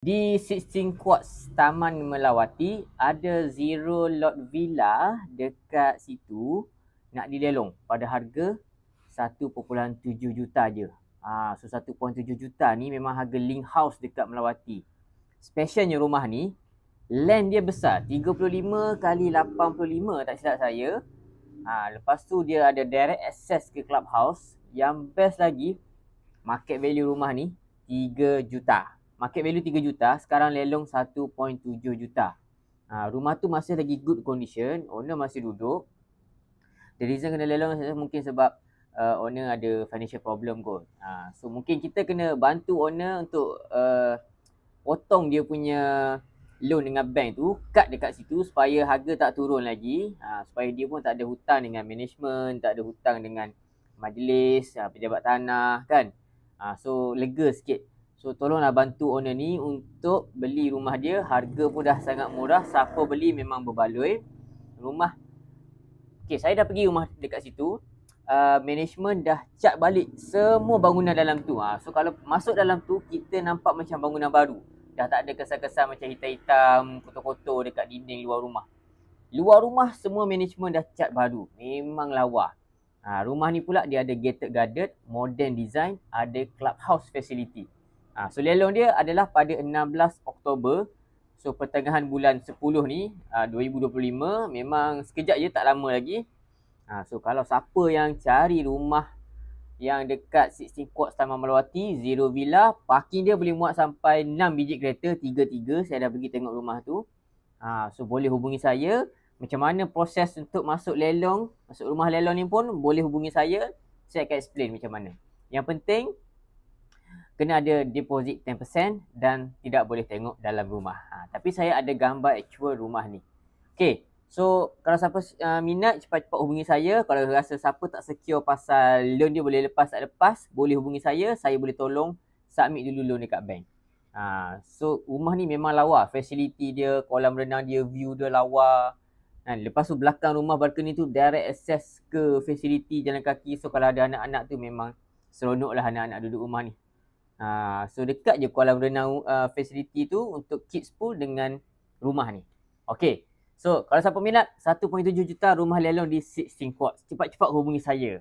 Di 16 Quartz Taman Melawati ada zero lot villa dekat situ nak dilelong pada harga 1.7 juta je. So 1.7 juta ni memang harga link house dekat Melawati. Specialnya rumah ni, land dia besar, 35 kali 85 tak silap saya. Lepas tu dia ada direct access ke clubhouse. Yang best lagi, market value rumah ni 3 juta. Market value 3 juta, sekarang lelong 1.7 juta. Rumah tu masih lagi good condition, owner masih duduk. The reason kena lelong mungkin sebab owner ada financial problem kot. So mungkin kita kena bantu owner untuk potong dia punya loan dengan bank tu, cut dekat situ supaya harga tak turun lagi. Supaya dia pun tak ada hutang dengan management, tak ada hutang dengan majlis, pejabat tanah kan. So lega sikit. So tolonglah bantu owner ni untuk beli rumah dia. Harga pun dah sangat murah. Siapa beli memang berbaloi. Rumah, okay, saya dah pergi rumah dekat situ. Management dah cat balik semua bangunan dalam tu. So kalau masuk dalam tu, kita nampak macam bangunan baru. Dah tak ada kesan-kesan macam hitam-hitam, kotor-kotor dekat dinding luar rumah. Luar rumah semua management dah cat baru. Memang lawa. Rumah ni pula dia ada gated garden, modern design, ada clubhouse facility. So lelong dia adalah pada 16 Oktober. So pertengahan bulan 10 ni 2025. Memang sekejap je, tak lama lagi. So kalau siapa yang cari rumah yang dekat 16 Quartz Taman Melawati, zero villa, parking dia boleh muat sampai 6 biji kereta, 3-3. Saya dah pergi tengok rumah tu. So boleh hubungi saya. Macam mana proses untuk masuk lelong, masuk rumah lelong ni pun boleh hubungi saya. Saya akan explain macam mana. Yang penting kena ada deposit 10% dan tidak boleh tengok dalam rumah. Tapi saya ada gambar actual rumah ni. Okay, so kalau siapa minat, cepat-cepat hubungi saya. Kalau rasa siapa tak secure pasal loan dia boleh lepas tak lepas, boleh hubungi saya. Saya boleh tolong submit dulu loan dekat bank. So rumah ni memang lawa. Facility dia, kolam renang dia, view dia lawa. Lepas tu belakang rumah balcony tu direct access ke facility jalan kaki. So kalau ada anak-anak tu memang seronok lah anak-anak duduk rumah ni. So dekat je kolam renang facility tu untuk kids pool dengan rumah ni. Okay, so kalau siapa minat 1.7 juta rumah lelong di 16 Quartz, cepat-cepat hubungi saya.